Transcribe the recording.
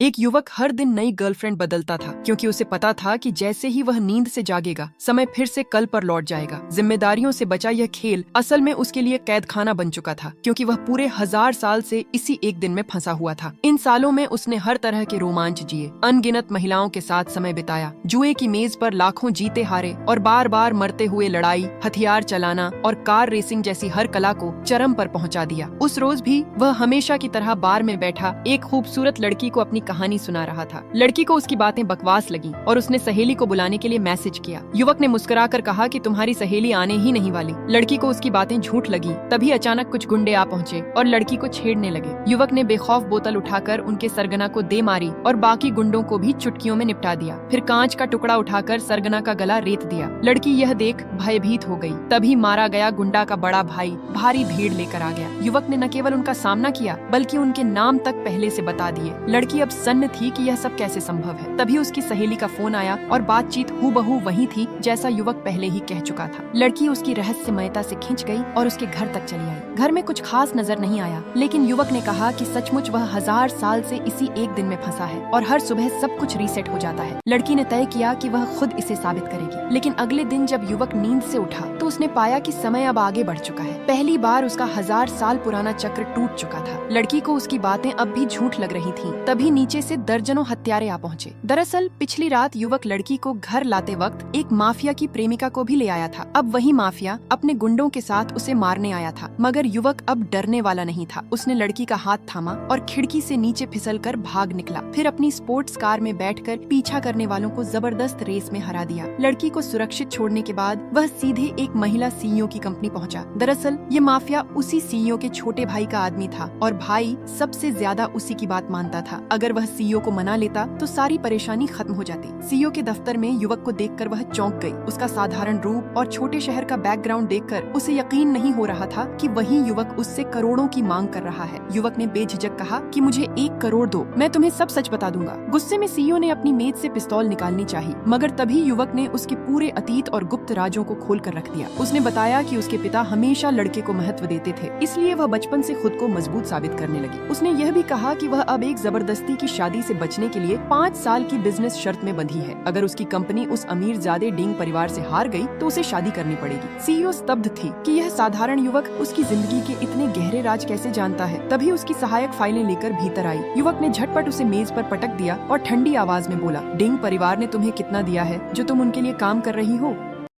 एक युवक हर दिन नई गर्लफ्रेंड बदलता था क्योंकि उसे पता था कि जैसे ही वह नींद से जागेगा समय फिर से कल पर लौट जाएगा। जिम्मेदारियों से बचा यह खेल असल में उसके लिए कैद खाना बन चुका था क्योंकि वह पूरे 1000 साल से इसी एक दिन में फंसा हुआ था। इन सालों में उसने हर तरह के रोमांच जिए, अनगिनत महिलाओं के साथ समय बिताया, जुए की मेज पर लाखों जीते हारे और बार बार मरते हुए लड़ाई, हथियार चलाना और कार रेसिंग जैसी हर कला को चरम पर पहुंचा दिया। उस रोज भी वह हमेशा की तरह बार में बैठा एक खूबसूरत लड़की को अपनी कहानी सुना रहा था। लड़की को उसकी बातें बकवास लगी और उसने सहेली को बुलाने के लिए मैसेज किया। युवक ने मुस्कुराकर कहा कि तुम्हारी सहेली आने ही नहीं वाली। लड़की को उसकी बातें झूठ लगी। तभी अचानक कुछ गुंडे आ पहुंचे और लड़की को छेड़ने लगे। युवक ने बेखौफ बोतल उठाकर उनके सरगना को दे मारी और बाकी गुंडों को भी चुटकियों में निपटा दिया। फिर कांच का टुकड़ा उठाकर सरगना का गला रेत दिया। लड़की यह देख भयभीत हो गई। तभी मारा गया गुंडा का बड़ा भाई भारी भीड़ लेकर आ गया। युवक ने न केवल उनका सामना किया बल्कि उनके नाम तक पहले से बता दिए। लड़की अब सन्न थी कि यह सब कैसे संभव है। तभी उसकी सहेली का फोन आया और बातचीत हूबहू वही थी जैसा युवक पहले ही कह चुका था। लड़की उसकी रहस्यमयता से खिंच गई और उसके घर तक चली आई। घर में कुछ खास नजर नहीं आया, लेकिन युवक ने कहा कि सचमुच वह 1000 साल से इसी एक दिन में फंसा है और हर सुबह सब कुछ रीसेट हो जाता है। लड़की ने तय किया कि वह खुद इसे साबित करेगी। लेकिन अगले दिन जब युवक नींद से उठा तो उसने पाया कि समय अब आगे बढ़ चुका है। पहली बार उसका 1000 साल पुराना चक्र टूट चुका था। लड़की को उसकी बातें अब भी झूठ लग रही थीं। तभी नीचे से दर्जनों हत्यारे आ पहुंचे। दरअसल पिछली रात युवक लड़की को घर लाते वक्त एक माफिया की प्रेमिका को भी ले आया था। अब वही माफिया अपने गुंडों के साथ उसे मारने आया था, मगर युवक अब डरने वाला नहीं था। उसने लड़की का हाथ थामा और खिड़की से नीचे फिसलकर भाग निकला। फिर अपनी स्पोर्ट्स कार में बैठकर पीछा करने वालों को जबरदस्त रेस में हरा दिया। लड़की को सुरक्षित छोड़ने के बाद वह सीधे एक महिला सीईओ की कंपनी पहुंचा। दरअसल ये माफिया उसी सीईओ के छोटे भाई का आदमी था और भाई सबसे ज्यादा उसी की बात मानता था। अगर वह सीईओ को मना लेता तो सारी परेशानी खत्म हो जाती। सीईओ के दफ्तर में युवक को देखकर वह चौंक गई। उसका साधारण रूप और छोटे शहर का बैकग्राउंड देखकर उसे यकीन नहीं हो रहा था कि वही युवक उससे करोड़ों की मांग कर रहा है। युवक ने बेझिझक कहा कि मुझे 1 करोड़ दो, मैं तुम्हें सब सच बता दूंगा। गुस्से में सीईओ ने अपनी मेज से पिस्तौल निकालनी चाहिए, मगर तभी युवक ने उसके पूरे अतीत और गुप्त राजों को खोल कर रख दिया। उसने बताया कि उसके पिता हमेशा लड़के को महत्व देते थे, इसलिए वह बचपन से खुद को मजबूत साबित करने लगी। उसने यह भी कहा कि वह अब एक जबरदस्ती की शादी से बचने के लिए 5 साल की बिजनेस शर्त में बंधी है। अगर उसकी कंपनी उस अमीरजादे डिंग परिवार से हार गई तो उसे शादी करनी पड़ेगी। सीईओ स्तब्ध थी कि यह साधारण युवक उसकी जिंदगी के इतने गहरे राज कैसे जानता है। तभी उसकी सहायक फाइलें लेकर भीतर आई। युवक ने झटपट उसे मेज पर पटक दिया और ठंडी आवाज में बोला, डिंग परिवार ने तुम्हें कितना दिया है जो तुम उनके लिए काम कर रही हो?